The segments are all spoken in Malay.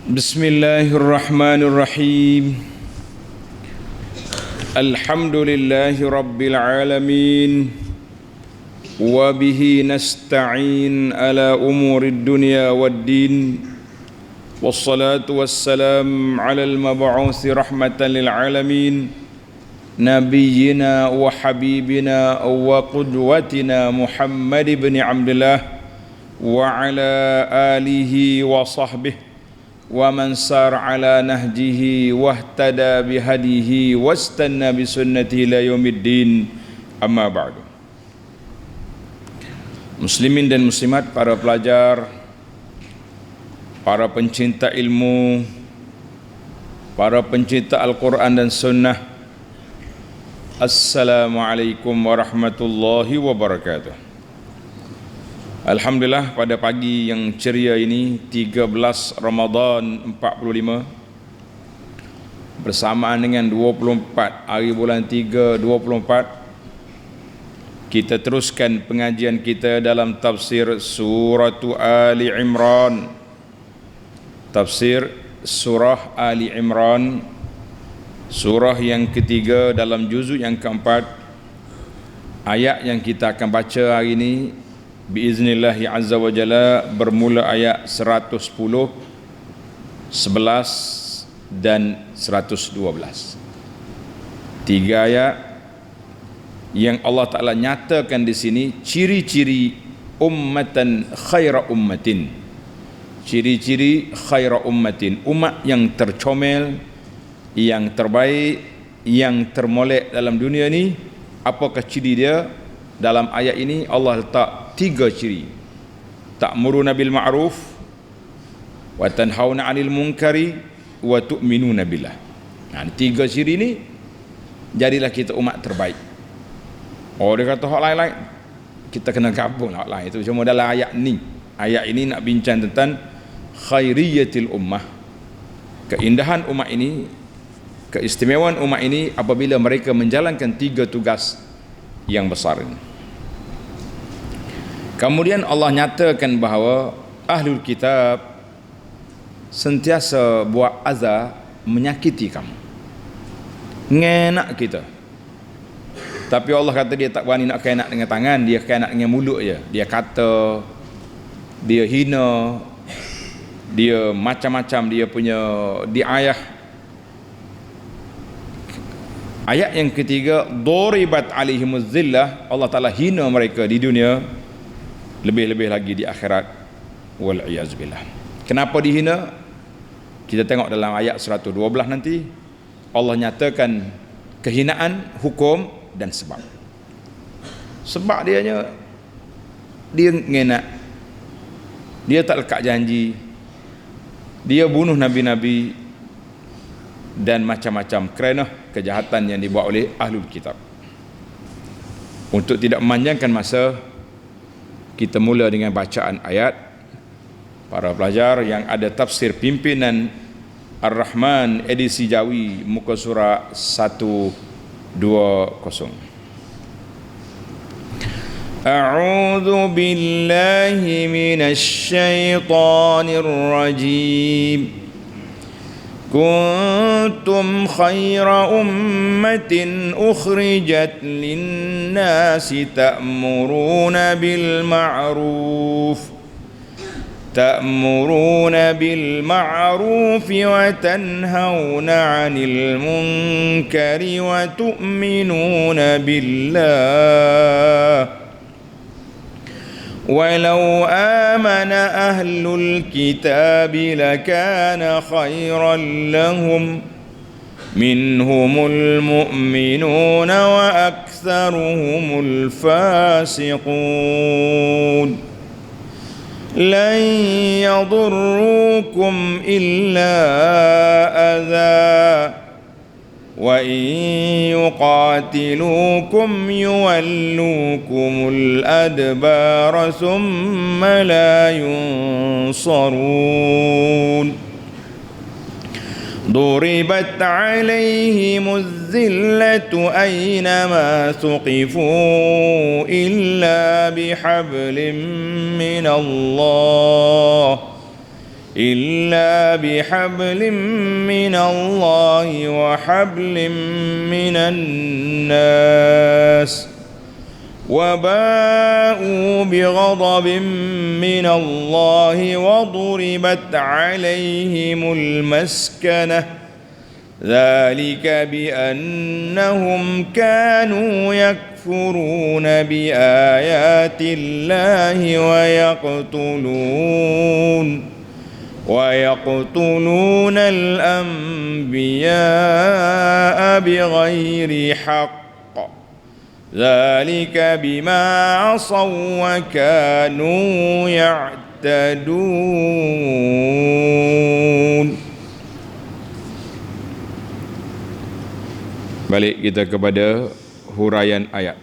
Bismillahirrahmanirrahim. Alhamdulillahi rabbil alamin. Wa bihi nasta'in ala umurid dunya waddin. Wassalatu wassalam ala al-mab'uthi rahmatan lil alamin. Nabiyyina wa habibina wa qudwatina Muhammad ibn Abdullah wa ala alihi wa sahbihi wa man sar ala nahjihi wahtada bihadihi wastanna bisunnatihi ila yaumiddin, amma ba'du. Muslimin dan muslimat, para pelajar, para pencinta ilmu, para pencinta Al-Quran dan Sunnah, Assalamualaikum warahmatullahi wabarakatuh. Alhamdulillah, pada pagi yang ceria ini 13 Ramadan 45 bersamaan dengan 24 hari bulan 3 24, kita teruskan pengajian kita dalam tafsir surah Ali Imran. Tafsir surah Ali Imran, surah yang ketiga dalam juzuk yang keempat. Ayat yang kita akan baca hari ini biiznillahi azza wa jalla bermula ayat 110, 11 dan 112. Tiga ayat yang Allah Ta'ala nyatakan di sini ciri-ciri ummatan khaira ummatin. Ciri-ciri khaira ummatin, umat yang tercomel, yang terbaik, yang termolek dalam dunia ni. Apakah ciri dia? Dalam ayat ini Allah letak 3 ciri. Ta'muruna bil ma'ruf wa tanhauna 'anil munkari wa tu'minuna billah. Nah, 3 ciri ni jadilah kita umat terbaik. Oh, dia kata hak lain-lain, kita kena gabung hak lain itu. Cuma dalam ayat ni, ayat ini nak bincang tentang khairiyatil ummah, keindahan umat ini, keistimewaan umat ini apabila mereka menjalankan 3 tugas yang besar ini. Kemudian Allah nyatakan bahawa ahlul kitab sentiasa buat azab, menyakiti kamu, ngenak kita. Tapi Allah kata dia tak berani nak kena dengan tangan, dia kena dengan mulut je. Dia kata, dia hina, dia macam-macam, dia punya diayah. Ayat yang ketiga, duribat alaihimuz zillah, Allah Ta'ala hina mereka di dunia, lebih-lebih lagi di akhirat, wal iyaz billah. Kenapa dihina? Kita tengok dalam ayat 112 nanti. Allah nyatakan kehinaan, hukum dan sebab. Sebab dia ngenak, dia tak lekat janji, dia bunuh nabi-nabi dan macam-macam kerana kejahatan yang dibuat oleh ahlul kitab. Untuk tidak memanjangkan masa, kita mula dengan bacaan ayat. Para pelajar yang ada tafsir pimpinan Ar-Rahman edisi Jawi, muka surat 120. A'udzu billahi minasy syaithanir rajim. Kuntum khaira ummatin ukhrijat linnasi ta'muruna bil ma'ruf wa tanhauna 'anil munkari wa tu'minuna billah. ولو آمن أهل الكتاب لكان خيرا لهم منهم المؤمنون وأكثرهم الفاسقون لن يضروكم إلا أذى وَإِن يُقَاتِلُوكُمْ يُوَلُّوكُمُ الْأَدْبَارَ ثُمَّ لَا يُنصَرُونَ ضُرِبَتْ عَلَيْهِمُ الذِّلَّةُ أَيْنَمَا ثُقِفُوا إِلَّا بِحَبْلٍ مِّنَ اللَّهِ إلا بحبل من الله وحبل من الناس وباءوا بغضب من الله وضربت عليهم المسكنة ذلك بأنهم كانوا يكفرون بآيات الله ويقتلون الأنبياء بغير حق ذلك بما عصوا وكانوا يعتدون. Balik kita kepada huraian ayat.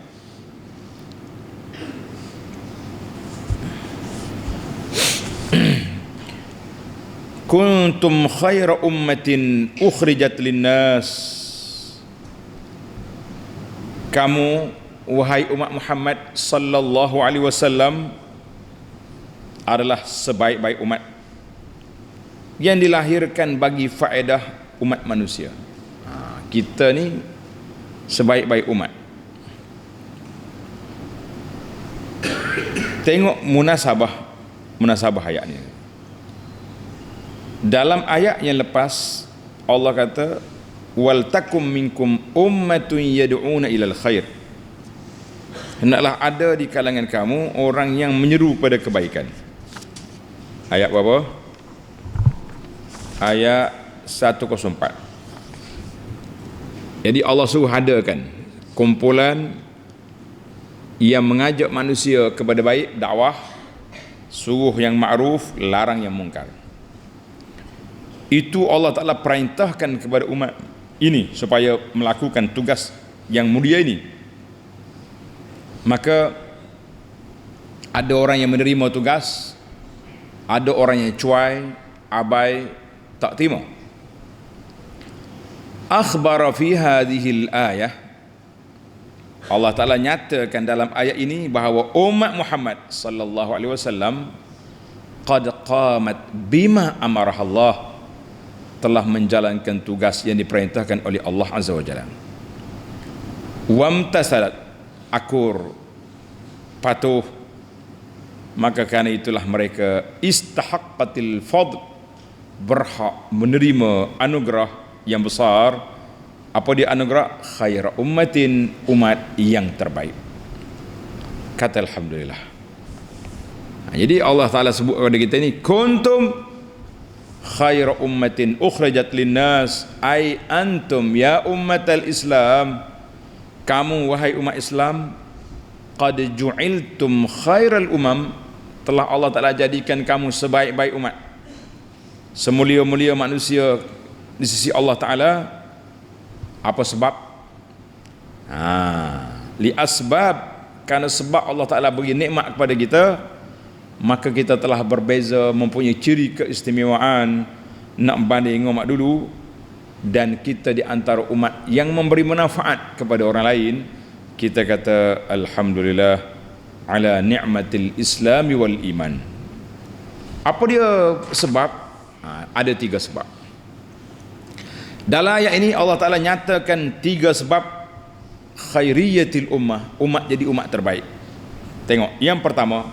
Kuntum khaira ummatin ukhrijat linnas. Kamu wahai umat Muhammad sallallahu alaihi wasallam adalah sebaik-baik umat yang dilahirkan bagi faedah umat manusia. Kita ni sebaik-baik umat. Tengok munasabah ayat ni. Dalam ayat yang lepas Allah kata wal takum minkum ummatun yad'una ilal khair. Hendaklah ada di kalangan kamu orang yang menyeru pada kebaikan. Ayat berapa? Ayat 104. Jadi Allah suruh adakan kumpulan yang mengajak manusia kepada baik, dakwah, suruh yang ma'ruf, larang yang mungkar. Itu Allah Ta'ala perintahkan kepada umat ini supaya melakukan tugas yang mulia ini. Maka ada orang yang menerima tugas, ada orang yang cuai, abai, tak terima. Akhbara fi hadhil ayah, Allah Ta'ala nyatakan dalam ayat ini bahawa umat Muhammad sallallahu alaihi wasallam qad qamat bima amarah Allah, telah menjalankan tugas yang diperintahkan oleh Allah Azza wa Jalla. Wamtasalat, akur, patuh, maka karena itulah mereka istahaqqatil fadl, berhak menerima anugerah yang besar. Apa dia anugerah? Khaira ummatin, umat yang terbaik. Kata alhamdulillah. Jadi Allah Ta'ala sebut kepada kita ini kuntum khaira ummatin ukhrijat linnas, ai antum ya ummatal Islam, kamu wahai umat Islam, qad ju'iltum khairal umam, telah Allah Ta'ala jadikan kamu sebaik-baik umat, semulia-mulia manusia di sisi Allah Ta'ala. Apa sebab? Li asbab, karena sebab Allah Ta'ala beri nikmat kepada kita, maka kita telah berbeza, mempunyai ciri keistimewaan nak banding umat dulu, dan kita di antara umat yang memberi manfaat kepada orang lain. Kita kata alhamdulillah ala ni'matil islami wal iman. Apa dia sebab? Ada 3 sebab. Dalam ayat ini Allah Ta'ala nyatakan 3 sebab khairiyatil ummah, umat jadi umat terbaik. Tengok, yang pertama,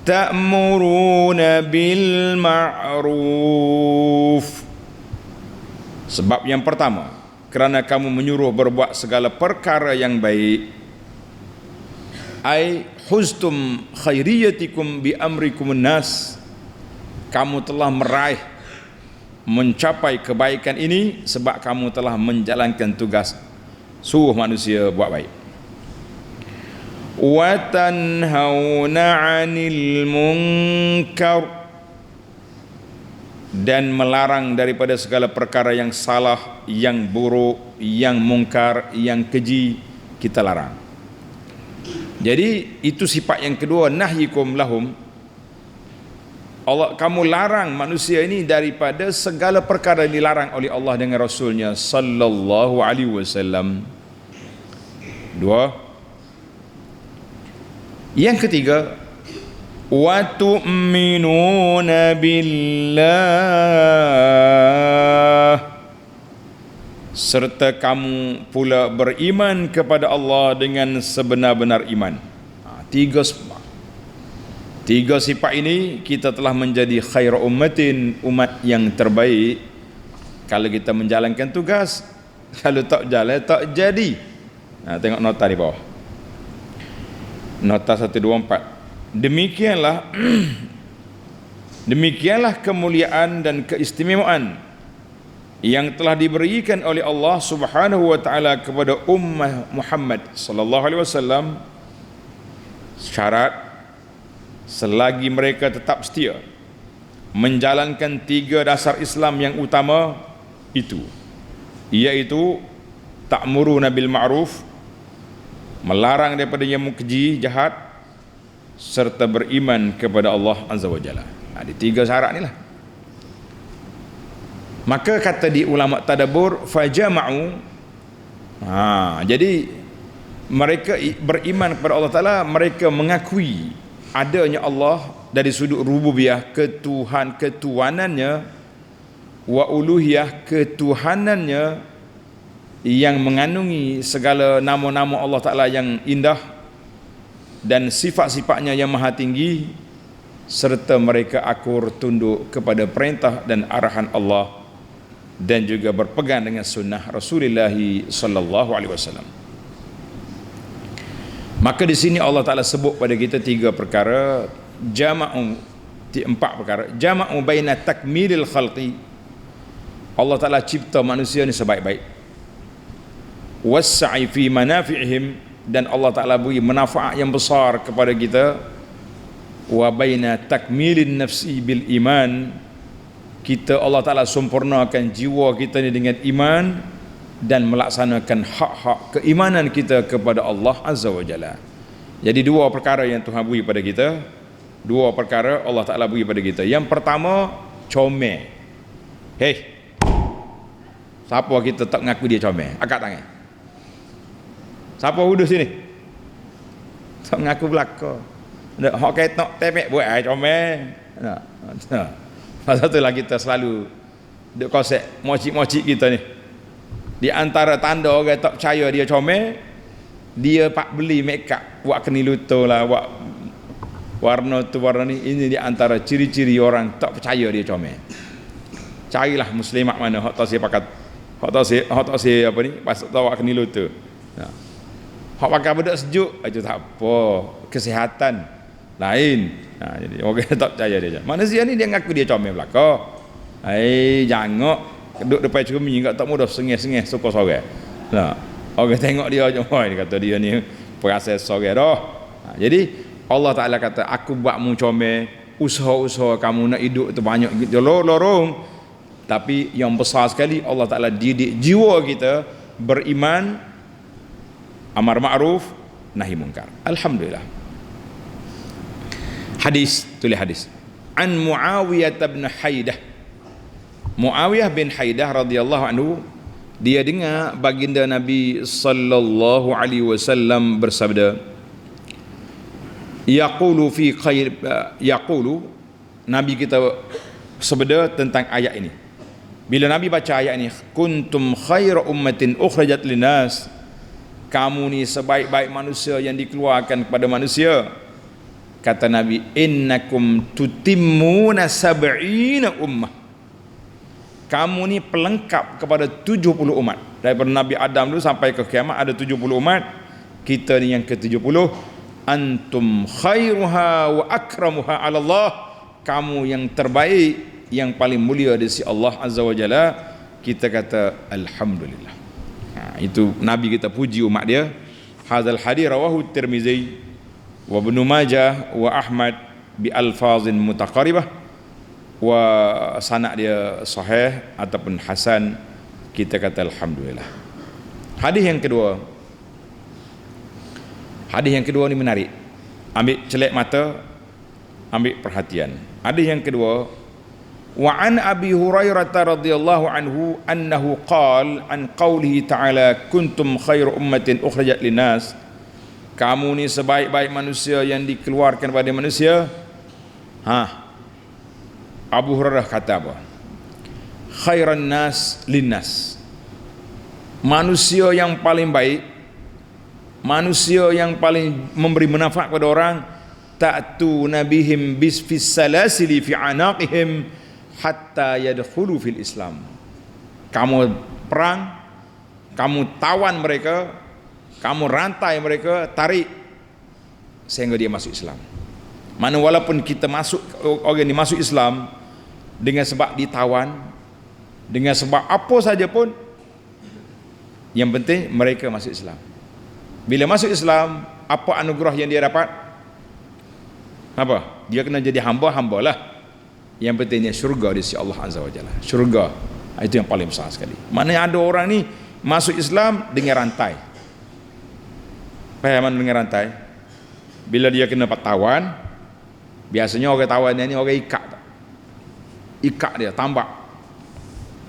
ta'muruna bil ma'ruf. Sebab yang pertama, kerana kamu menyuruh berbuat segala perkara yang baik. Ai huztum khairiyatikum bi amrikum nas, kamu telah meraih, mencapai kebaikan ini sebab kamu telah menjalankan tugas suruh manusia buat baik. Wa tanhauna 'anil munkar, dan melarang daripada segala perkara yang salah, yang buruk, yang mungkar, yang keji, kita larang. Jadi itu sifat yang kedua, nahyikum lahum. Allah, kamu larang manusia ini daripada segala perkara yang dilarang oleh Allah dengan Rasulnya sallallahu alaihi wasallam. 2. Yang ketiga, wa tu'minuna billah, serta kamu pula beriman kepada Allah dengan sebenar-benar iman. Tiga sifat ini kita telah menjadi khairu ummatin, umat yang terbaik kalau kita menjalankan tugas. Kalau tak jalan, tak jadi. Tengok nota di bawah, nota 124. Demikianlah kemuliaan dan keistimewaan yang telah diberikan oleh Allah Subhanahu wa taala kepada ummah Muhammad sallallahu alaihi wasallam. Syarat selagi mereka tetap setia menjalankan tiga dasar Islam yang utama itu, iaitu ta'muruna bil ma'ruf, melarang daripada yang keji, jahat, serta beriman kepada Allah Azza wa Jalla. Di tiga syarat ni lah. Maka kata di ulama tadabbur, fajama'u, jadi mereka beriman kepada Allah Ta'ala, mereka mengakui adanya Allah dari sudut rububiyah, ketuhanannya, wa uluhiyah, ketuhanannya yang mengandungi segala nama-nama Allah Ta'ala yang indah dan sifat-sifatnya yang maha tinggi, serta mereka akur tunduk kepada perintah dan arahan Allah dan juga berpegang dengan sunnah Rasulullah sallallahu alaihi wasallam. Maka di sini Allah Ta'ala sebut pada kita tiga perkara, empat perkara. Jama'u baina takmilil khalqi, Allah Ta'ala cipta manusia ni sebaik-baik, wassa'i fi manafi'ihim, dan Allah Ta'ala beri manfaat yang besar kepada kita, wa baina takmilin nafsi bil iman, kita Allah Ta'ala sempurnakan jiwa kita ni dengan iman dan melaksanakan hak-hak keimanan kita kepada Allah Azza wa Jalla. Jadi dua perkara yang Tuhan beri pada kita, dua perkara Allah Ta'ala beri pada kita. Yang pertama, comel. Siapa kita tak ngaku dia comel? Angkat tangan. Siapa duduk sini? Tak ngaku belaka. Hak ketok tepek buat comel. Pasal itulah kita selalu duk konsep mocik-mocik kita ni. Di antara tanda orang tak percaya dia comel, dia pak beli make up, buat keniluto lah, buat warna tu warna ni. Ini di antara ciri-ciri orang tak percaya dia comel. Carilah muslimat mana hak tak pakai, hak tak apa ni, pasal tahu buat keniluto. Hak pakai bedak sejuk itu tak apa, kesihatan lain. Jadi orang tak percaya dia. Manusia ni dia ngaku dia comel belaka. Jangan duduk depan cermin kat tak mudah sengih-sengih suka sorang. Orang tengok dia je, dia kata dia ni perasa sorang dah. Jadi Allah Ta'ala kata, aku buatmu comel, usaha-usaha kamu nak hidup tu banyak lorong, tapi yang besar sekali Allah Ta'ala didik jiwa kita beriman, amar ma'ruf, nahi munkar. Alhamdulillah. Hadis, tulis hadis. An Muawiyah bin Haidah. Muawiyah bin Haidah radhiyallahu anhu, dia dengar baginda Nabi sallallahu alaihi wasallam bersabda, yaqulu Nabi kita sabda tentang ayat ini. Bila Nabi baca ayat ini, kuntum khairu ummatin ukhrijat linnas, kamu ni sebaik-baik manusia yang dikeluarkan kepada manusia. Kata Nabi, innakum tutimmuna sab'ina ummah, kamu ni pelengkap kepada 70 umat. Daripada Nabi Adam dulu sampai ke kiamat ada 70 umat. Kita ni yang ke-70. Antum khairuha wa akramuha 'ala Allah, kamu yang terbaik, yang paling mulia di sisi Allah Azza wa Jalla. Kita kata alhamdulillah. Itu Nabi kita puji umat dia. Hadzal hadis rawahu Tirmizi wa Ibnu Majah wa Ahmad bi alfazin mutaqaribah, wa sanad dia sahih ataupun hasan. Kita kata alhamdulillah. Hadis yang kedua ni menarik. Ambil celek mata, ambil perhatian. Hadis yang kedua, wa an Abi Hurairah radhiyallahu anhu annahu qala an qawlihi ta'ala kuntum khairu ummatin ukhrijat linnas, kamu ni sebaik-baik manusia yang dikeluarkan pada manusia. Abu Hurairah kata apa? Khairan nas linnas. Manusia yang paling baik, manusia yang paling memberi manfaat kepada orang, ta'tu nabihim bis fis salasili fi anaqihim hatta yadkhulu fil Islam. Kamu perang, kamu tawan mereka, kamu rantai mereka, tarik sehingga dia masuk Islam. Mana walaupun kita masuk, orang ini masuk Islam dengan sebab ditawan, dengan sebab apa saja pun, yang penting mereka masuk Islam. Bila masuk Islam, apa anugerah yang dia dapat? Apa? Dia kena jadi hamba-hamba lah. Yang pentingnya syurga di sisi Allah Azza wa Jalla. Syurga, itu yang paling besar sekali. Mana ada orang ni masuk Islam dengan rantai. Faham dengan rantai? Bila dia kena tawan, biasanya orang tawan ni orang ikat dia, tambak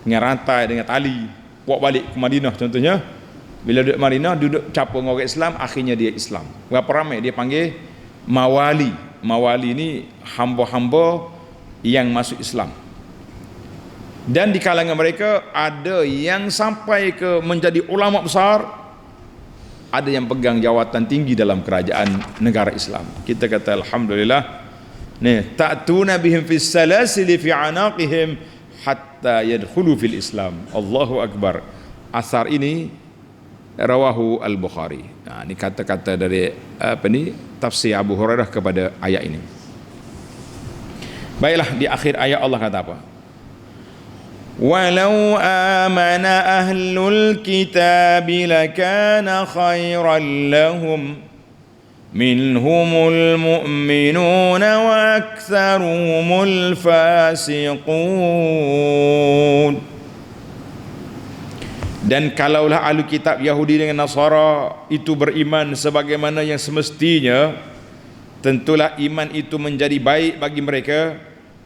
dengan rantai, dengan tali, bawa balik ke Madinah contohnya. Bila duduk Madinah, duduk campur dengan orang Islam, akhirnya dia Islam. Berapa ramai dia panggil mawali. Mawali ni hamba-hamba yang masuk Islam. Dan di kalangan mereka ada yang sampai ke menjadi ulama besar, ada yang pegang jawatan tinggi dalam kerajaan negara Islam. Kita kata alhamdulillah. Nih, ta'tuna bihim fis salasili fi anaqihim hatta yadkhulu fil Islam. Allahu akbar. Asar ini rawahu al-Bukhari. Nah, ini kata-kata dari tafsir Abu Hurairah kepada ayat ini. Baiklah, di akhir ayat Allah kata apa? Walau amana ahlul kitab lakana khairan lahum minhumul mu'minuna wa aktharumul fasiqun. Dan kalaulah ahli kitab Yahudi dengan Nasara itu beriman sebagaimana yang semestinya, tentulah iman itu menjadi baik bagi mereka.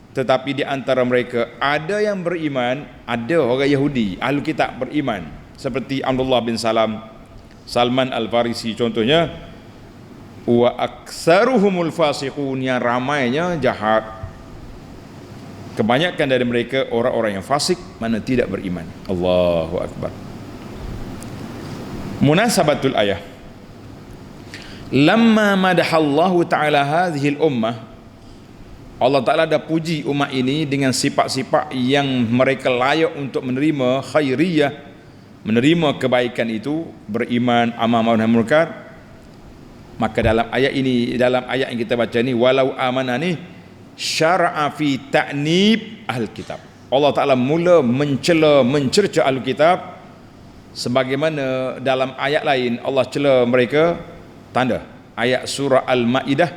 Tetapi di antara mereka ada yang beriman, ada orang Yahudi ahli kitab beriman, seperti Abdullah bin Salman Al-Farisi contohnya. Wa aktsaruhumul fasiqun, yang ramainya jahat. Kebanyakan dari mereka orang-orang yang fasik, mana tidak beriman. Allahu akbar. Munasabatul ayah. Lamma madahallahu ta'ala hadhil ummah, Allah Ta'ala dah puji umat ini dengan sifat-sifat yang mereka layak untuk menerima khairiyah, menerima kebaikan itu, beriman, amal ma'ruf nahi munkar. Maka dalam ayat ini, dalam ayat yang kita baca ni, walau amanah ni syara'a fi ta'nib ahli kitab. Allah Ta'ala mula mencerca ahli kitab, sebagaimana dalam ayat lain Allah cela mereka. Tanda ayat surah Al-Maidah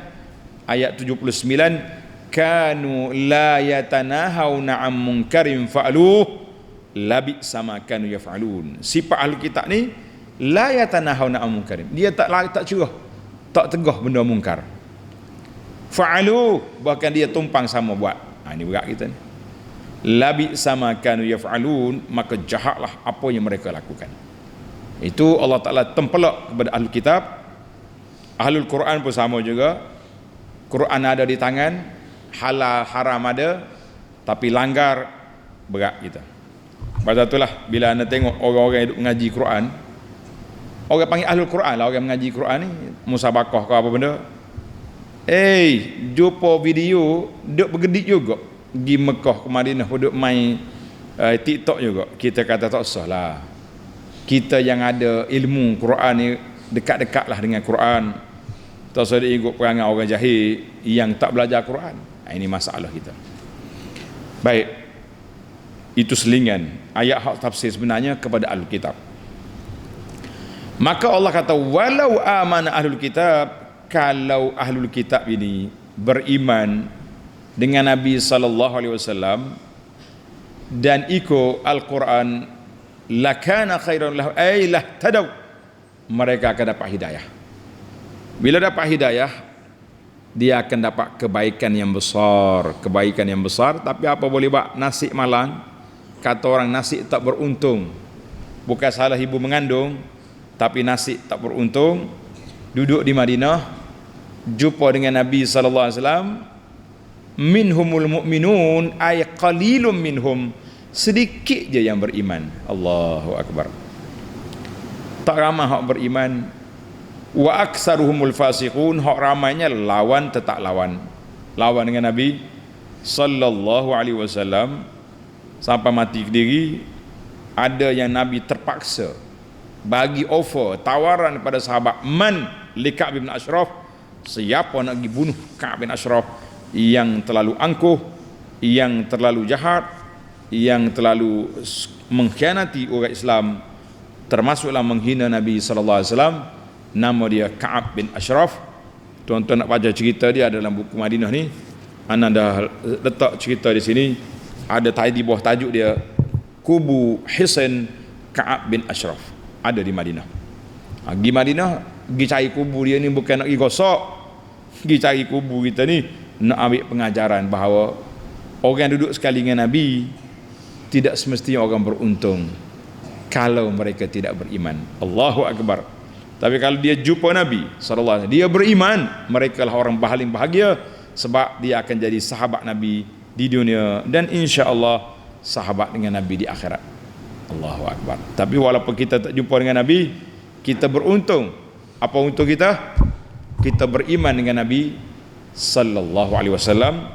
ayat 79, kanu la yatanahawna an munkarin fa'aluh labi sama kanu yaf'alun. Sifat ahli kitab ni la yatanahawna an munkarin, dia tak curah, tak tegah benda mungkar. Fa'alu, bahkan dia tumpang sama buat. Ini berat kita ni. Labi sama kanu yaf'alun, maka jahatlah apa yang mereka lakukan. Itu Allah Ta'ala tempelak kepada ahli kitab. Ahlul Quran pun sama juga. Quran ada di tangan, halal haram ada, tapi langgar berat kita. Pasal itulah bila anda tengok orang-orang yang mengaji Quran, orang panggil ahlul Quran lah, orang mengaji Quran ni, musabakah ke apa benda, jumpa video duk bergedik juga, pergi Mekah ke Madinah pun duk main TikTok juga. Kita kata tak usah lah, kita yang ada ilmu Quran ni dekat-dekat lah dengan Quran, tak usah dia ikut perangai orang jahil yang tak belajar Quran. Ini masalah kita. Baik, itu selingan ayat hak tafsir sebenarnya kepada ahlul kitab. Maka Allah kata walau amana ahlul kitab, kalau ahlul kitab ini beriman dengan Nabi sallallahu alaihi wasallam dan ikut Al-Quran, lakana khairan lahu ay lahtadaw, mereka akan dapat hidayah. Bila dapat hidayah, dia akan dapat kebaikan yang besar, kebaikan yang besar. Tapi apa boleh buat, nasib malang. Kata orang nasib tak beruntung. Bukan salah ibu mengandung, tapi nasib tak beruntung. Duduk di Madinah, jumpa dengan Nabi sallallahu alaihi wasallam, minhumul mu'minun ay qalilum minhum, sedikit je yang beriman. Allahu akbar. Tak ramai hak beriman. Wa aktsaruhumul fasiqun, hak ramainya lawan tetap lawan dengan Nabi sallallahu alaihi wasallam sampai mati diri. Ada yang Nabi terpaksa bagi offer, tawaran kepada sahabat, man li Ka'b bin Ashraf, siapa nak pergi bunuh Ka'b bin Ashraf yang terlalu angkuh, yang terlalu jahat, yang terlalu mengkhianati orang Islam, termasuklah menghina Nabi sallallahu alaihi wasallam. Nama dia Ka'b bin Ashraf. Tuan-tuan nak baca cerita dia dalam buku Madinah ni, ana dah letak cerita di sini. Ada di bawah tajuk dia Kubu Hisan Ka'b bin Ashraf, ada di Madinah. Pergi Madinah, pergi cari kubu dia ni bukan nak pergi gosok, pergi cari kubu kita ni nak ambil pengajaran bahawa orang duduk sekali dengan Nabi tidak semestinya orang beruntung kalau mereka tidak beriman. Allahu akbar. Tapi kalau dia jumpa Nabi sallallahu alaihi wasallam, dia beriman, mereka lah orang paling bahagia, sebab dia akan jadi sahabat Nabi di dunia dan insya-Allah sahabat dengan Nabi di akhirat. Allahu akbar. Tapi walaupun kita tak jumpa dengan Nabi, kita beruntung. Apa untung kita? Kita beriman dengan Nabi sallallahu alaihi wasallam.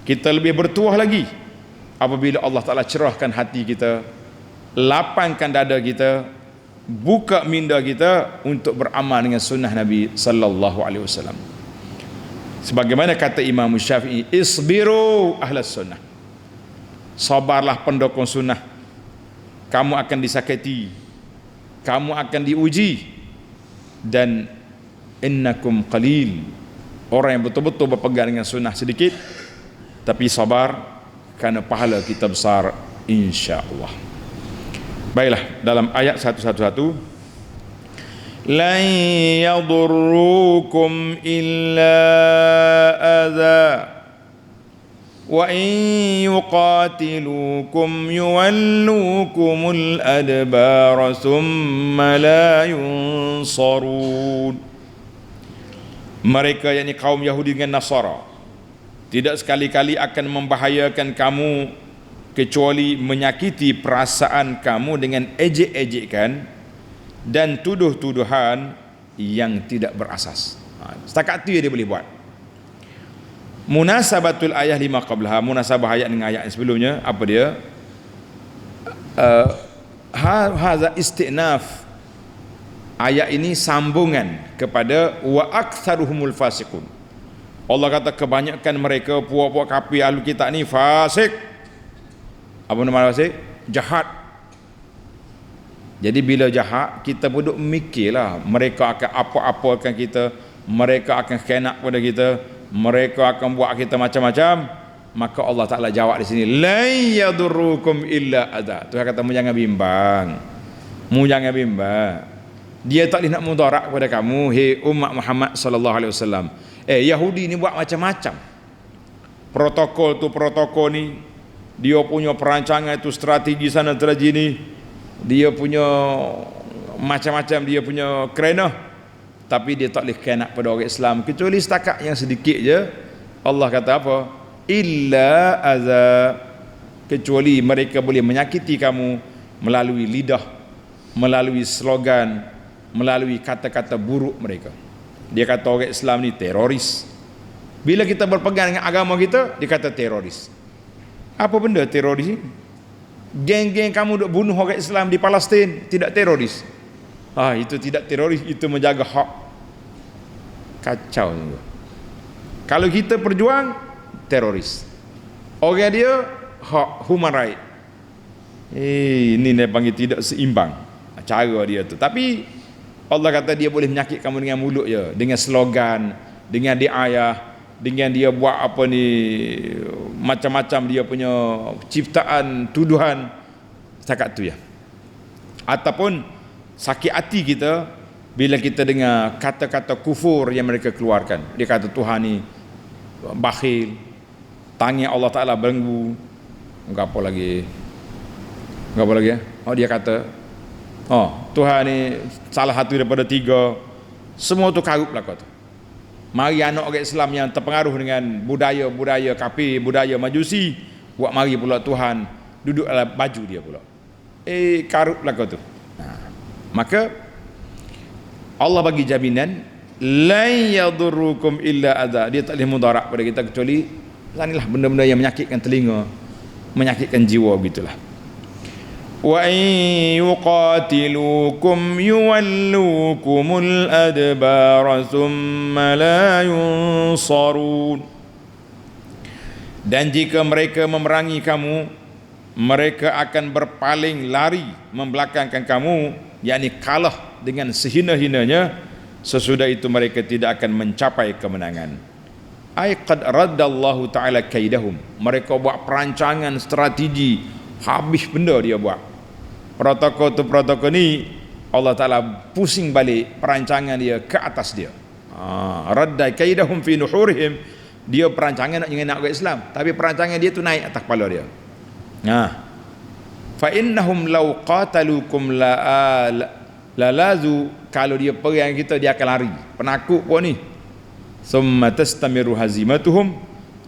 Kita lebih bertuah lagi apabila Allah Taala cerahkan hati kita, lapangkan dada kita, buka minda kita untuk beramal dengan sunnah Nabi sallallahu alaihi wasallam. Sebagaimana kata Imam Syafi'i, isbiru ahlas sunnah, sabarlah pendukung sunnah, kamu akan disakiti, kamu akan diuji, dan innakum qalil, orang yang betul-betul berpegang dengan sunnah sedikit, tapi sabar kerana pahala kita besar insya-Allah. Baiklah, dalam ayat 111, lan yadurrukum illa adza wa in yuqatilukum yuwallukumul adbara thumma la yunsarun. Mereka, yakni kaum Yahudi dengan Nasara, tidak sekali-kali akan membahayakan kamu kecuali menyakiti perasaan kamu dengan ejek-ejekan dan tuduh-tuduhan yang tidak berasas. Setakat itu dia boleh buat. Munasabatul ayah lima qablaha, munasabah ayat dengan ayat yang sebelumnya, apa dia? Hadza istinaf. Ayat ini sambungan kepada wa aktsaruhumul fasiqun. Allah kata kebanyakan mereka puak-puak kafir ahli kitab ni fasik. Apa nama fasik? Jahat. Jadi bila jahat, kita pun duk mikirlah mereka akan apa-apakan kita, mereka akan khianat pada kita, mereka akan buat kita macam-macam. Maka Allah Ta'ala jawab di sini, la yadurrukum illa adza. Tuhan kata, mu jangan bimbang, mu jangan bimbang, dia tak boleh nak mudarat kepada kamu, hei umat Muhammad sallallahu alaihi wasallam. Yahudi ni buat macam-macam protokol tu, protokol ni, dia punya perancangan tu, strategi sana strategi ni, dia punya macam-macam, dia punya kerana, tapi dia tak boleh khianat pada orang Islam kecuali setakat yang sedikit je. Allah kata apa? Illa azza, kecuali mereka boleh menyakiti kamu melalui lidah, melalui slogan, melalui kata-kata buruk mereka. Dia kata orang Islam ni teroris. Bila kita berpegang dengan agama kita, dia kata teroris. Apa benda teroris ni? Geng-geng kamu duk bunuh orang Islam di Palestin, tidak teroris? Itu tidak teroris, itu menjaga hak. Kacau juga. Kalau kita perjuang, teroris. Orang dia hak, human right. Ini dia panggil tidak seimbang cara dia tu. Tapi Allah kata dia boleh menyakit kamu dengan mulut je, dengan slogan, dengan diayah, dengan dia buat apa ni, macam-macam dia punya ciptaan tuduhan, setakat tu ya. Ataupun sakit hati kita bila kita dengar kata-kata kufur yang mereka keluarkan. Dia kata Tuhan ni bakhil, tangan Allah Ta'ala belenggu, apa lagi ya? Dia kata Tuhan ni salah satu daripada tiga. Semua tu karut lah kata. Mari anak orang Islam yang terpengaruh dengan budaya-budaya kafir, budaya majusi, buat mari pula Tuhan duduk dalam baju dia pula. Karut lah kau tu. Maka Allah bagi jaminan la yadurrukum illa adza. Dia tak boleh mudarat pada kita kecuali inilah benda-benda yang menyakitkan telinga, menyakitkan jiwa begitulah. Wa in yuqatilukum yuwallukumul adbara thumma la yunsarun. Dan jika mereka memerangi kamu, mereka akan berpaling lari membelakangkan kamu, yakni kalah dengan sehina-hinanya. Sesudah itu mereka tidak akan mencapai kemenangan. Ai qad raddallahu ta'ala kaidahum. Mereka buat perancangan strategi, habis benda dia buat. Protokol ni Allah Ta'ala pusing balik perancangan dia ke atas dia. Radda kaidahum fi nuhurihim. Dia perancangan nak nak ke Islam, tapi perancangan dia tu naik atas kepala dia. Fa innahum law qatalukum lalazu. Kalau dia perang kita, dia akan lari, penakut pun ni. Summa tastamiru hazimatuhum.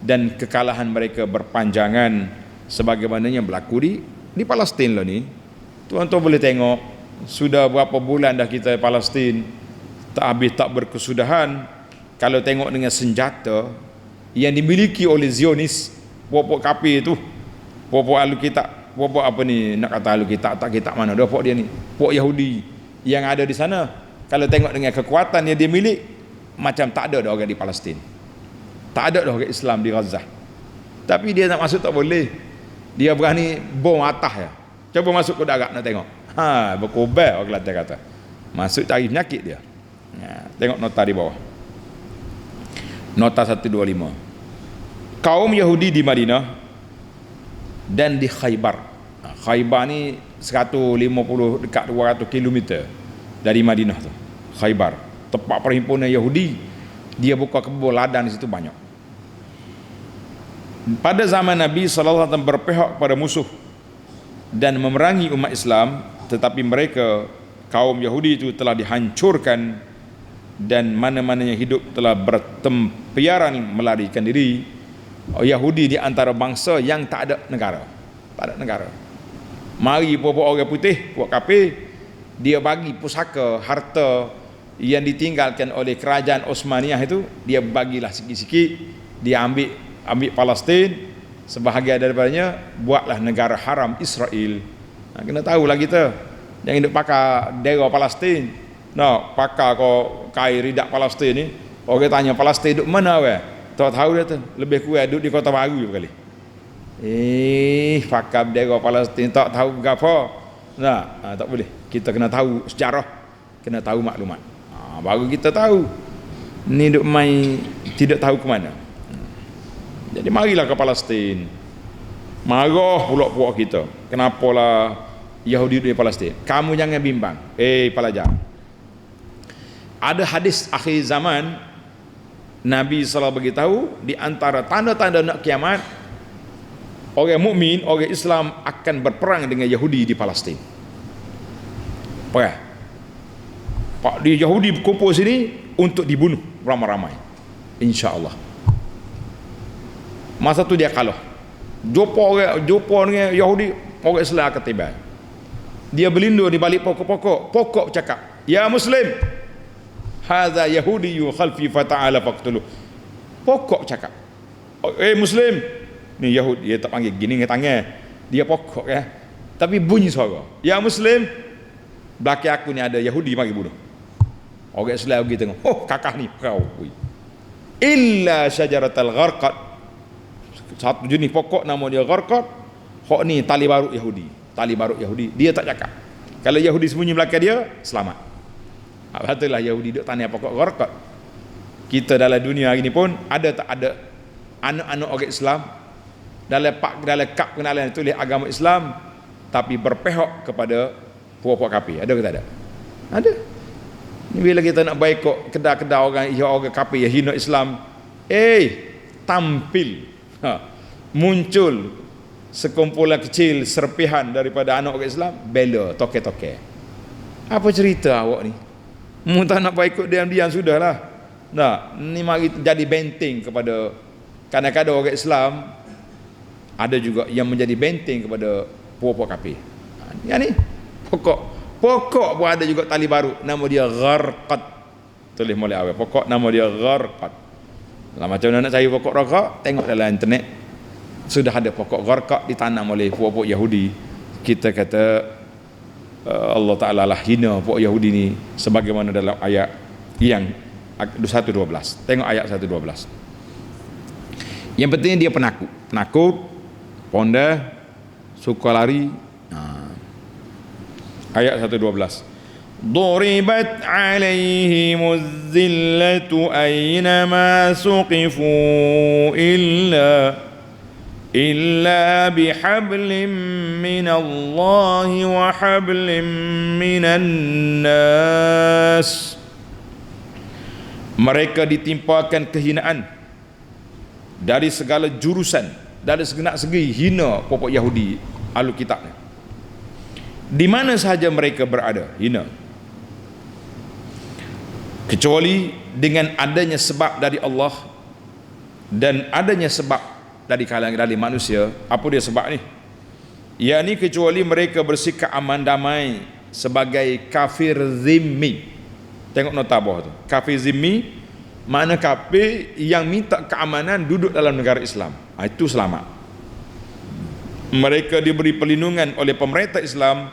Dan kekalahan mereka berpanjangan, sebagaimana yang berlaku di Palestin lah ni. Tuan-tuan boleh tengok, sudah berapa bulan dah kita Palestin tak habis tak berkesudahan. Kalau tengok dengan senjata yang dimiliki oleh Zionis, pokok kafir tu, pokok ahli kitab, pokok apa ni nak kata ahli kitab, tak kitab mana dah pokok dia ni, pokok Yahudi yang ada di sana. Kalau tengok dengan kekuatan yang dia milik, macam tak ada dah orang di Palestin, tak ada dah orang Islam di Gaza. Tapi dia nak masuk tak boleh. Dia berani bom atas ya. Cuba masuk ke darat nak tengok. Berkobar orang Kelantan kata. Masuk cari penyakit dia. Tengok nota di bawah. Nota 125. Kaum Yahudi di Madinah dan di Khaybar. Khaybar ni 150 dekat 200 km dari Madinah tu. Khaybar, tempat perhimpunan Yahudi. Dia buka kebun ladang di situ banyak. Pada zaman Nabi sallallahu alaihi wasallam berpihak pada musuh dan memerangi umat Islam, tetapi mereka kaum Yahudi itu telah dihancurkan dan mana-mana yang hidup telah bertempiaran melarikan diri. Yahudi di antara bangsa yang tak ada negara. Tak ada negara. Mari puak orang putih, puak kafir, dia bagi pusaka, harta yang ditinggalkan oleh kerajaan Osmaniyah itu, dia bagilah sikit-sikit, dia ambil Palestin, sebahagian daripadanya buatlah negara haram Israel. Kena tahulah kita, yang hidup pakar daerah Palestin, pakar kau kain ridak Palestin ni, orang tanya Palestin duduk mana weh? Tak tahu dia tu, lebih kurang duduk di Kota Baru kali. Pakar daerah Palestin tak tahu apa. Tak boleh. Kita kena tahu sejarah, kena tahu maklumat. Baru kita tahu. Ni duk main tidak tahu ke mana. Jadi marilah ke Palestin. Marah pula puak kita. Kenapalah Yahudi di Palestin? Kamu jangan bimbang. Pelajar. Ada hadis akhir zaman, Nabi SAW beritahu, di antara tanda-tanda nak kiamat, orang mukmin, orang Islam akan berperang dengan Yahudi di Palestin. Perang. Pak di Yahudi kumpul sini untuk dibunuh ramai-ramai. Insya-Allah. Masa tu dia kalah. Jumpa dengan Yahudi, orang Islam akan tiba. Dia berlindung di balik pokok-pokok. Pokok cakap, "Ya Muslim, hadza Yahudi khalfi fa ta'ala faqtuluh." Pokok cakap, Muslim, ni Yahudi, dia tak panggil gini dengan tangan. Dia pokok tapi bunyi suara, "Ya Muslim, belakang aku ni ada Yahudi, mari bunuh." Orang Islam pergi tengok, kakak ni kau. Illa syajaratal gharqad. Satu jenis pokok nama dia gharqad. Hak ni tali barut Yahudi. Tali barut Yahudi. Dia tak cakap. Kalau Yahudi sembunyi belakang dia, selamat. Betullah Yahudi duduk tanah pokok gharqad. Kita dalam dunia hari ni pun ada tak ada anak-anak orang Islam dalam kap kenalan tulis agama Islam tapi berpihak kepada puak-puak kafir. Ada ke tak ada? Ada. Bila kita nak boikot kedai-kedai orang kafir yang hina Islam, tampil muncul sekumpulan kecil serpihan daripada anak orang Islam bela toke-toke. Apa cerita awak ni? Mu tak nak boikot diam-diam sudahlah. Nah, ni mari jadi benteng kepada, kadang-kadang orang Islam ada juga yang menjadi benteng kepada puak-puak kafir. Yang ni pokok pun ada juga tali baru, nama dia gharqad. Tulis mulai awal pokok, nama dia gharqad. Lah macam mana nak cari pokok gharqad, tengok dalam internet sudah ada pokok gharqad ditanam oleh puak-puak Yahudi. Kita kata Allah Ta'ala lah hina puak Yahudi ni, sebagaimana dalam ayat yang 1:12. Tengok ayat 1:12. Yang penting dia penakut, ponda, suka lari. Ayat 1:12. Duribat alaihimuz zillatu aynama suqifu illa bihablim minallahi wa hablim minan nas. Mereka ditimpakan kehinaan dari segala jurusan, dari segenap segi hina pokok Yahudi ahli kitab ni. Di mana sahaja mereka berada, hina. Kecuali dengan adanya sebab dari Allah dan adanya sebab dari kalangan dari manusia. Apa dia sebab ni? Yakni kecuali mereka bersikap aman damai sebagai kafir zimmi. Tengok nota bawah tu. Kafir zimmi, mana kafir yang minta keamanan duduk dalam negara Islam. Itu selamat. Mereka diberi perlindungan oleh pemerintah Islam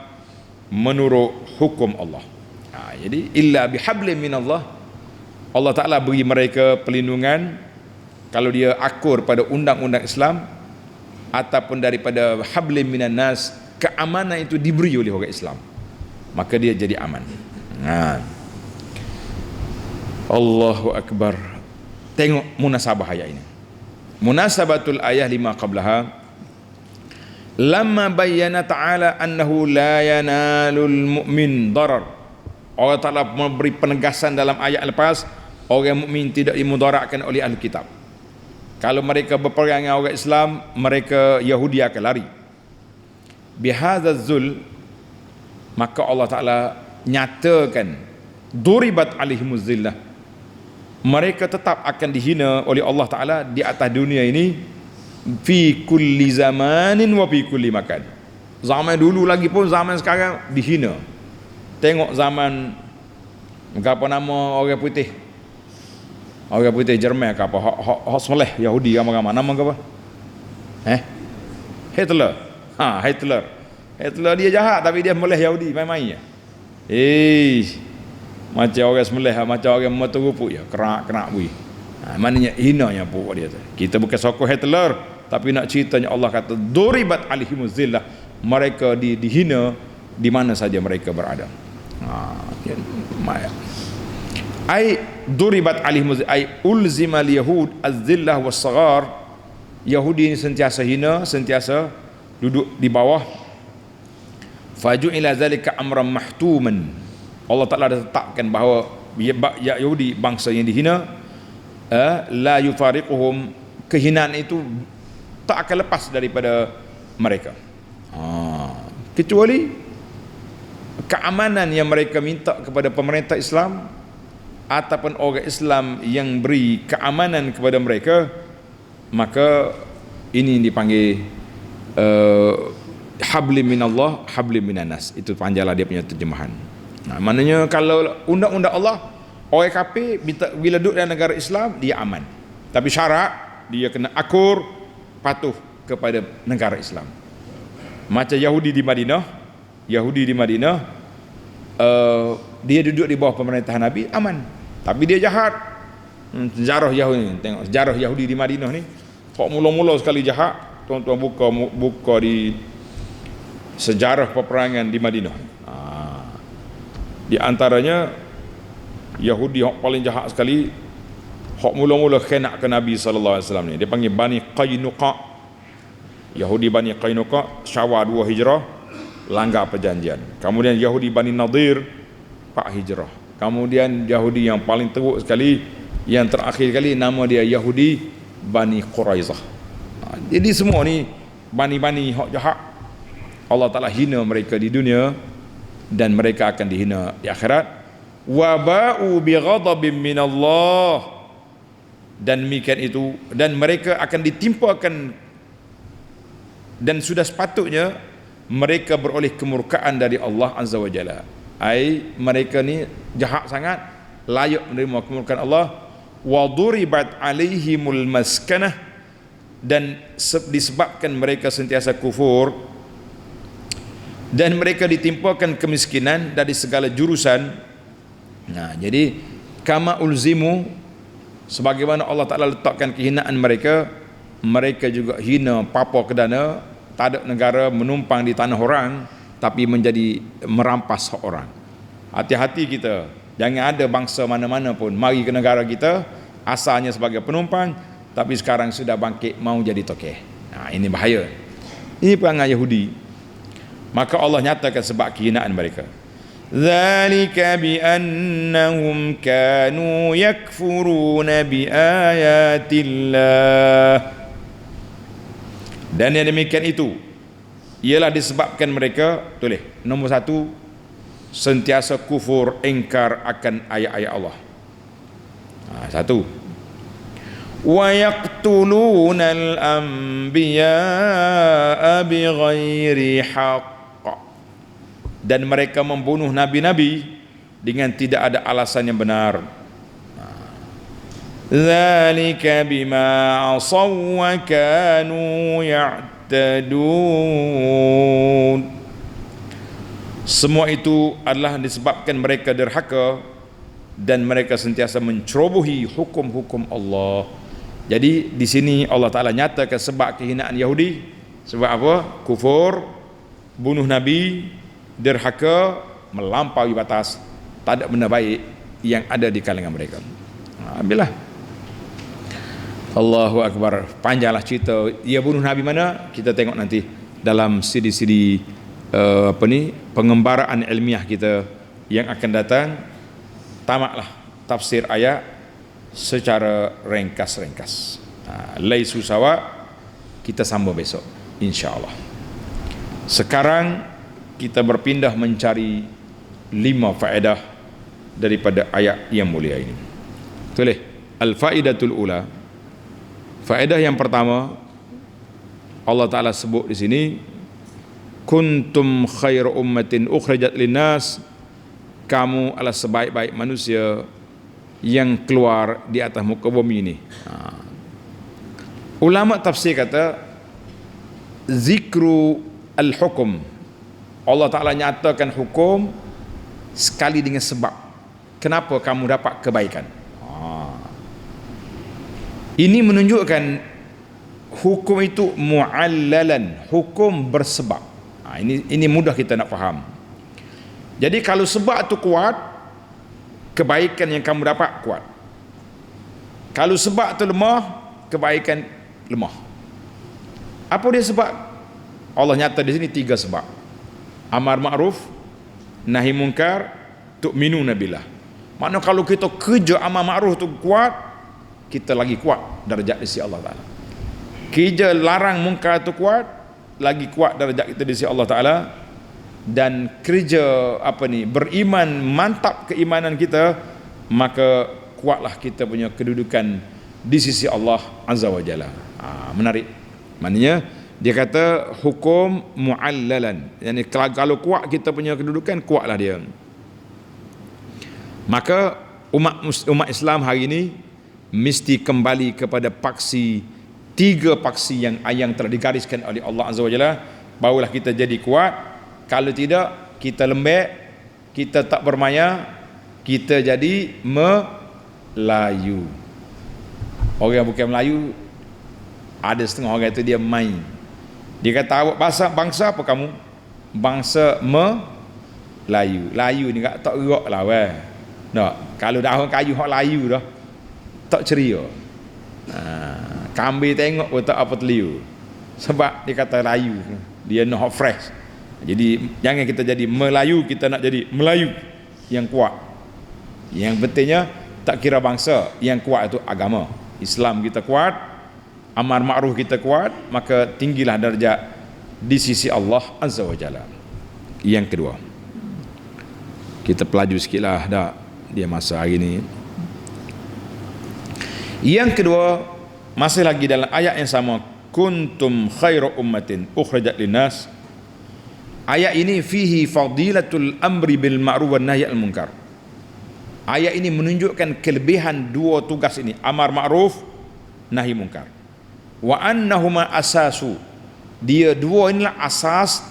menurut hukum Allah. Jadi illa bihablim minallah, Allah Ta'ala beri mereka perlindungan kalau dia akur pada undang-undang Islam ataupun daripada hablim minan nas, keamanan itu diberi oleh orang Islam, maka dia jadi aman. Allahu Akbar. Tengok munasabah ayat ini. Munasabatul ayah lima qablaha. Lamma bayyana ta'ala annahu la yanalul mu'min darar. Allah Ta'ala memberi penegasan dalam ayat lepas, orang mukmin tidak dimudaratkan oleh ahli kitab. Kalau mereka berperang dengan orang Islam, mereka Yahudi akan lari. Bihadzal zul, maka Allah Ta'ala nyatakan duribat alaihimuz zillah, mereka tetap akan dihina oleh Allah Ta'ala di atas dunia ini, fi kulli zamanin wa fi kulli makan. Zaman dulu lagi pun zaman sekarang dihina. Tengok zaman apa nama orang putih Jerman ke apa, hak soleh Yahudi ramai-ramai, nama ke apa? Hitler. Hitler dia jahat tapi dia moleh Yahudi main-main je. Macam orang semelih, macam orang meterupuk je, kerak bui. Maknanya hinanya pokok dia tu. Kita bukan sokong Hitler, tapi nak ceritanya Allah kata duribat alaihimuz zillah, mereka dihina di mana saja mereka berada. Ai duribat alaihimuz ai ulzimal yahud az-zillah was-saghar. Yahudi ini sentiasa hina, sentiasa duduk di bawah. Faju ila zalika amran mahtuman. Allah Ta'ala dah tetapkan bahawa Yahudi bangsa yang dihina, la yufariquhum, kehinaan itu tak akan lepas daripada mereka, kecuali keamanan yang mereka minta kepada pemerintah Islam ataupun orang Islam yang beri keamanan kepada mereka, maka ini dipanggil hablim minallah hablim minanas. Itu panjanglah dia punya terjemahan. Maknanya kalau undang-undang Allah, orang kafir bila duduk dalam negara Islam dia aman, tapi syarat dia kena akur patuh kepada negara Islam. Macam Yahudi di Madinah, dia duduk di bawah pemerintahan Nabi aman, tapi dia jahat. Sejarah Yahudi, tengok sejarah Yahudi di Madinah ni, kok mula-mula sekali jahat. Tuan-tuan buka di sejarah peperangan di Madinah. Di antaranya Yahudi yang paling jahat sekali, hak mula-mula khianat ke Nabi sallallahu alaihi wasallam ni, dia panggil Bani Qainuqa. Yahudi Bani Qainuqa, Syawal 2 Hijrah, langgar perjanjian. Kemudian Yahudi Bani Nadir 4 Hijrah. Kemudian Yahudi yang paling teruk sekali, yang terakhir kali, nama dia Yahudi Bani Quraizah. Jadi semua ni bani-bani hak jahat, Allah Ta'ala hina mereka di dunia dan mereka akan dihina di akhirat. wa ba'u bi ghadabin minallah, dan demikian itu, dan mereka akan ditimpakan, dan sudah sepatutnya mereka beroleh kemurkaan dari Allah Azza wa Jalla. Mereka ni jahat sangat, layak menerima kemurkaan Allah. Wa duribat alaihimul maskanah, dan disebabkan mereka sentiasa kufur, dan mereka ditimpakan kemiskinan dari segala jurusan. Nah, jadi kama ulzimu, sebagaimana Allah Ta'ala letakkan kehinaan mereka, mereka juga hina papa kedana, tak ada negara menumpang di tanah orang, tapi menjadi merampas hak orang. Hati-hati kita, jangan ada bangsa mana-mana pun mari ke negara kita asalnya sebagai penumpang, tapi sekarang sudah bangkit mau jadi tokeh. Nah, ini bahaya. Ini perangai Yahudi. Maka Allah nyatakan sebab kehinaan mereka. Dzalika bi annahum kanu yakfuruna bi ayatillah. Dan yang demikian itu ialah disebabkan mereka, tulis nombor 1, sentiasa kufur, ingkar akan ayat-ayat Allah. 1. Wa yaqtuluna al-anbiya'a bighairi haqq, dan mereka membunuh nabi-nabi dengan tidak ada alasan yang benar. Dzalika bima asaw wa kanu ya'tadun. Semua itu adalah disebabkan mereka derhaka dan mereka sentiasa mencerobohi hukum-hukum Allah. Jadi di sini Allah Ta'ala nyatakan sebab kehinaan Yahudi. Sebab apa? Kufur, bunuh nabi, derhaka, melampaui batas, tak ada benda baik yang ada di kalangan mereka. Ambillah. Allahu Akbar. Panjanglah cerita ia bunuh nabi mana, kita tengok nanti dalam CD-CD pengembaraan ilmiah kita yang akan datang. Tamatlah tafsir ayat secara ringkas-ringkas. Laisu sawa, kita sambung besok insya-Allah. Sekarang kita berpindah mencari 5 faedah daripada ayat yang mulia ini. Tulis al-faidatul ula. Faedah yang pertama, Allah Ta'ala sebut di sini, kuntum khairu ummatin ukhrijat linnas, kamu adalah sebaik-baik manusia yang keluar di atas muka bumi ini. Ulama tafsir kata zikru al-hukum, Allah Ta'ala nyatakan hukum sekali dengan sebab kenapa kamu dapat kebaikan. Ini menunjukkan hukum itu mu'allalan, hukum bersebab. Ini mudah kita nak faham. Jadi kalau sebab itu kuat, kebaikan yang kamu dapat kuat. Kalau sebab itu lemah, kebaikan lemah. Apa dia sebab? Allah nyata di sini 3 sebab. Amar ma'ruf, nahi munkar, tu'minuna billah. Maknanya kalau kita kerja amar ma'ruf itu kuat, kita lagi kuat darjat di sisi Allah Ta'ala. Kerja larang munkar itu kuat, lagi kuat darjat kita di sisi Allah Ta'ala. Dan kerja beriman, mantap keimanan kita, maka kuatlah kita punya kedudukan di sisi Allah Azza wa Jalla. Menarik. Maknanya dia kata hukum mu'allalan, yani kalau kuat kita punya kedudukan, kuatlah dia. Maka umat Islam hari ini mesti kembali kepada paksi, 3 paksi yang telah digariskan oleh Allah Azza wa Jalla, barulah kita jadi kuat. Kalau tidak, kita lembek, kita tak bermaya, kita jadi Melayu. Orang bukan Melayu, ada setengah orang itu dia main. Dia kata awak bangsa apa kamu? Bangsa Melayu. Layu ni tak gerak lah weh. Nak, kalau dah orang kayu hak layu dah, tak ceria. Kambing tengok pun tak apa teliu. Sebab dia kata layu, dia nak fresh. Jadi jangan kita jadi Melayu, kita nak jadi Melayu yang kuat. Yang pentingnya tak kira bangsa, yang kuat itu agama. Islam kita kuat, amar ma'ruf kita kuat, maka tinggilah darjat di sisi Allah Azza wa Jalla. Yang kedua, kita pelaju sikitlah dah. dia masa hari ni. Yang kedua, masih lagi dalam ayat yang sama, kuntum khairu ummatin ukhrijat linnas. Ayat ini fihi fadilatul amri bil ma'ruf wan nahyi anil munkar. Ayat ini menunjukkan kelebihan dua tugas ini, amar ma'ruf, nahi munkar. Wa annahuma asasu, dia dua inilah asas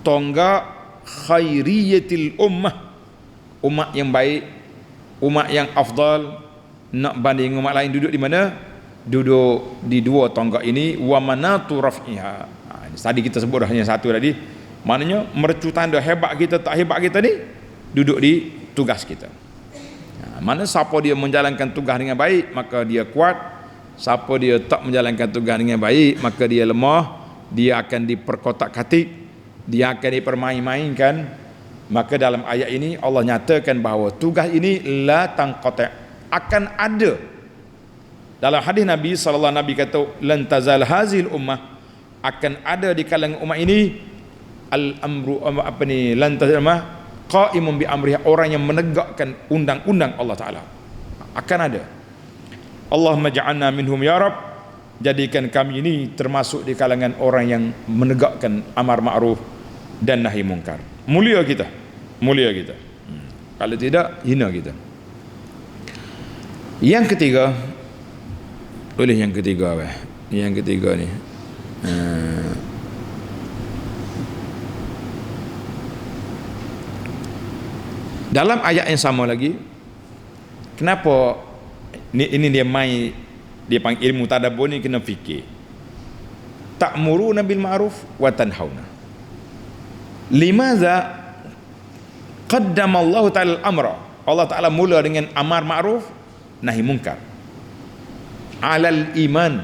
tonggak khairiyatil ummah, umat yang baik, umat yang afdal. Nak banding umat lain duduk di mana? Duduk di dua tonggak ini. Wa manatu raf'iha. Tadi kita sebut dah hanya satu tadi. Maknanya mercu tanda hebat kita tak hebat kita ni duduk di tugas kita. Mana siapa dia menjalankan tugas dengan baik, maka dia kuat. Siapa dia tak menjalankan tugas dengan baik, maka dia lemah. Dia akan diperkotak-katik, dia akan dipermain-mainkan. Maka dalam ayat ini Allah nyatakan bahawa tugas ini la tanqati', akan ada. Dalam hadis Nabi sallallahu alaihi wasallam kata lan tazal hazil ummah, akan ada di kalangan umat ini al amru apa ni, lan tazal qaimun bi amriha, orang yang menegakkan undang-undang Allah Taala. Akan ada. Allahumma ja'alna minhum ya Rabb, jadikan kami ini termasuk di kalangan orang yang menegakkan amar ma'ruf dan nahi munkar. Mulia kita, mulia kita. Kalau tidak, hina kita. Yang ketiga, boleh yang ketiga weh. Yang ketiga ni. Dalam ayat yang sama lagi, kenapa ini dia mai, dia panggil ilmu tadabbur ni kena fikir. Ta'muruna bil ma'ruf wa tanhauna. Limadza qaddama Allah Ta'ala al-amra? Allah Ta'ala mula dengan amar ma'ruf nahi munkar alal iman.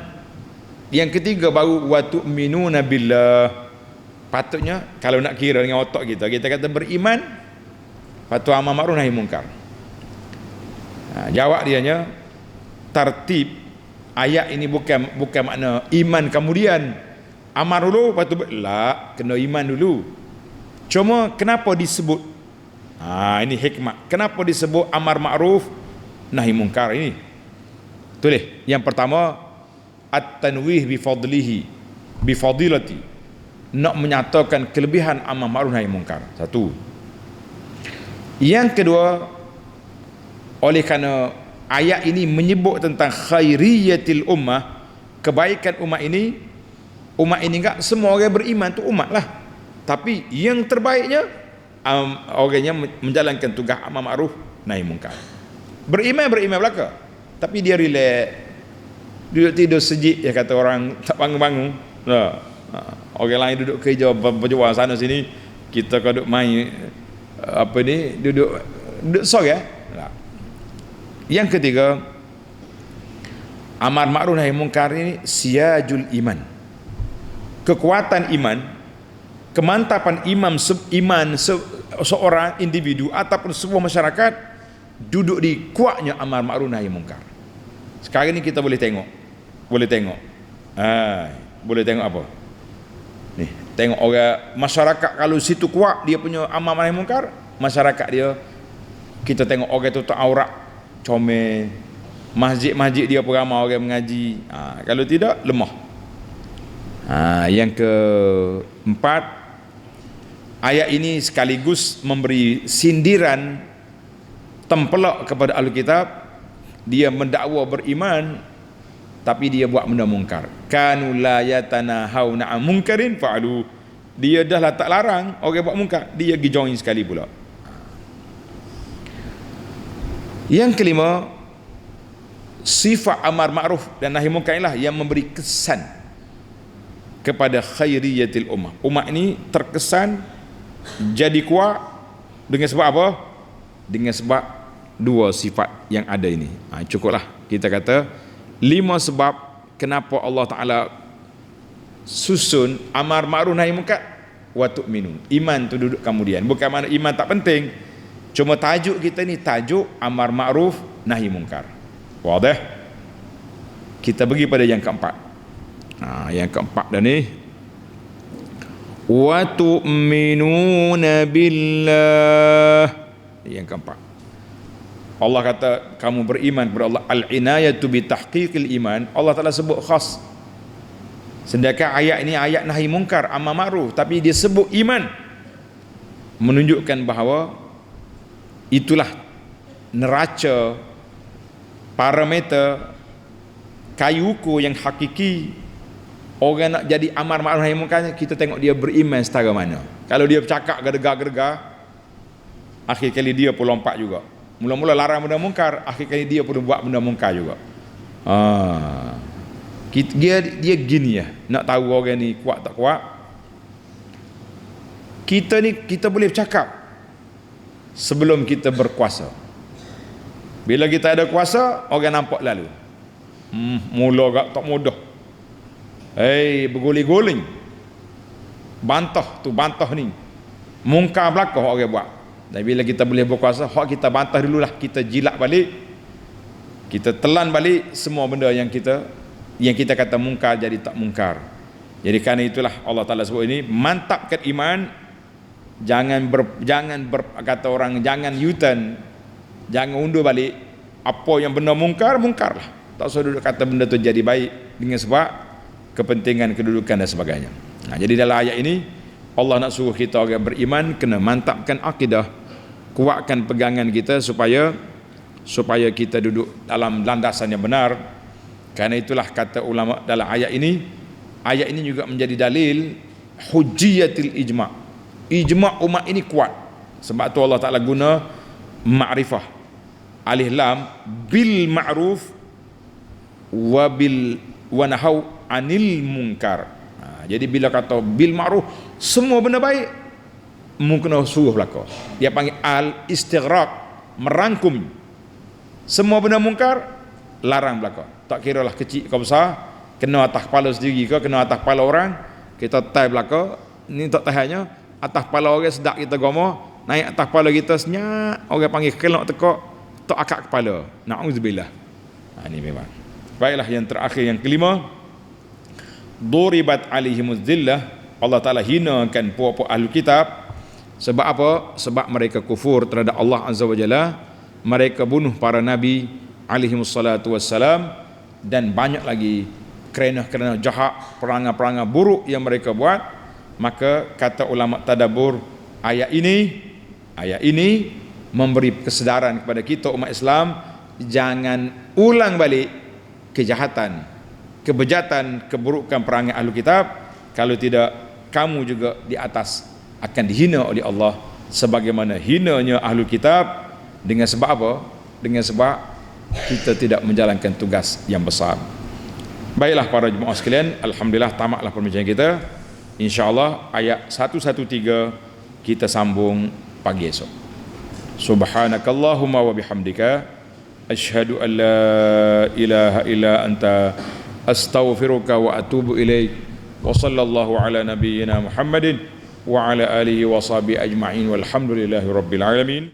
Yang ketiga baru wa tu'minuna billah. Patutnya kalau nak kira dengan otak kita kata beriman, patuh amar ma'ruf nahi munkar. Jawab dianya, tertib ayat ini bukan makna iman kemudian amar dulu patut la, kena iman dulu. Cuma kenapa disebut, ini hikmah, kenapa disebut amar ma'ruf nahi munkar ini? Tulis. Yang pertama, at-tanwih bi fadlihi, bi fadilati, nak menyatakan kelebihan amar ma'ruf nahi munkar. Satu. Yang kedua, oleh kerana ayat ini menyebut tentang khairiyatil ummah, kebaikan umat ini enggak semua orang beriman tu umat lah, tapi yang terbaiknya orang yang menjalankan tugas amar ma'ruf nahi munkar. Beriman belaka, tapi dia relax, duduk tidur sejik, ya kata orang, tak bangun-bangun. Orang lain duduk kerja berjuang sana sini, kita kau duduk main duduk sore. Yang ketiga, amar ma'ruf nahi munkar ini siyajul iman, kekuatan iman, kemantapan iman seorang individu ataupun sebuah masyarakat duduk di kuatnya amar ma'ruf nahi munkar. Sekarang ni kita boleh tengok apa ni, tengok orang masyarakat kalau situ kuat dia punya amar nahi munkar, masyarakat dia, kita tengok orang tu aurat, comel, masjid dia beramai orang mengaji. Kalau tidak, lemah. Yang keempat, ayat ini sekaligus memberi sindiran tempelak kepada ahli kitab. Dia mendakwa beriman tapi dia buat benda mungkar. Kanu la yatanahawna 'an munkarin fa'alu. Dia dah lah tak larang orang buat mungkar, dia pergi join sekali pula. Yang kelima, sifat amar ma'ruf dan nahi munkar inilah yang memberi kesan kepada khairiyatil ummah. Umat ini terkesan jadi kuat dengan sebab apa? Dengan sebab dua sifat yang ada ini. Cukuplah kita kata 5 sebab kenapa Allah Ta'ala susun amar ma'ruf nahi munkar wa tu'minun. Iman tu duduk kemudian. Bukan makna iman tak penting, cuma tajuk kita ni tajuk amar ma'ruf nahi munkar. Wadah? Kita pergi pada yang keempat. Yang keempat dah ni, wa tu'minuna billah. Yang keempat, Allah kata kamu beriman kepada Allah, al-inayatu bi tahqiqil iman, Allah Taala sebut khas. Sedangkan ayat ini ayat nahi mungkar, amar ma'ruf, tapi dia sebut iman, menunjukkan bahawa itulah neraca, parameter, kayu ukur yang hakiki. Orang nak jadi amar ma'ruf nahi mungkar, kita tengok dia beriman setara mana. Kalau dia bercakap gergar-gergar, akhir kali dia pun lompat juga. Mula-mula larang benda mungkar, akhir kali dia pun buat benda mungkar juga. Dia gini ya, nak tahu orang ni kuat tak kuat. Kita boleh bercakap sebelum kita berkuasa. Bila kita ada kuasa, orang nampak lalu. Mula agak tak mudah. Berguling-guling. Bantah tu, bantah ni. Mungkar belakang orang buat. Dan bila kita boleh berkuasa, hak kita bantah dululah, kita jilat balik, kita telan balik semua benda yang kita kata mungkar jadi tak mungkar. Jadi kerana itulah Allah Taala sebut ini, mantapkan iman, jangan kata orang, jangan U-turn, jangan undur balik. Apa yang benda mungkarlah. Tak usah duduk kata benda tu jadi baik dengan sebab kepentingan kedudukan dan sebagainya. Jadi dalam ayat ini Allah nak suruh kita orang beriman kena mantapkan akidah, kuatkan pegangan kita supaya kita duduk dalam landasan yang benar. Karena itulah kata ulama dalam ayat ini juga menjadi dalil hujjiyatil ijma' umat ini kuat. Sebab tu Allah Taala guna ma'rifah, alif lam, bil ma'ruf wa nahau anil munkar. Jadi bila kata bil ma'ruf, semua benda baik mungkin suruh belaka. Dia panggil al-istighraq, merangkum. Semua benda mungkar larang belaka. Tak kira lah kecil ke besar, kena atas kepala sendiri ke, kena atas kepala orang, kita tai belaka. Ni tak tahannya atas kepala orang sedap kita gomo, naik atas kepala kita senyap, orang panggil kelak tekak, tak akak kepala. Na'udzubillah. Ini memang. Baiklah, yang terakhir, yang kelima, duribat alaihimuz zillah, Allah Taala hinakan puak-puak ahli kitab. Sebab apa? Sebab mereka kufur terhadap Allah Azza wa Jalla, mereka bunuh para nabi alaihimus salatu wassalam, dan banyak lagi kerana jahat, perangai-perangai buruk yang mereka buat. Maka kata ulama tadabbur, ayat ini memberi kesedaran kepada kita umat Islam, jangan ulang balik kejahatan, kebejatan, keburukan perangai ahli kitab. Kalau tidak, kamu juga di atas akan dihina oleh Allah sebagaimana hinanya ahli kitab. Dengan sebab apa? Dengan sebab kita tidak menjalankan tugas yang besar. Baiklah para jemaah sekalian, alhamdulillah tamatlah perbincangan kita. InsyaAllah ayat 113 kita sambung pagi esok. Subhanakallahumma wa bihamdika asyhadu an la ilaha illa anta astaghfiruka wa atubu ilaik. Wa sallallahu ala nabiyyina Muhammadin wa ala alihi wa sahbihi ajma'in walhamdulillahi rabbil alamin.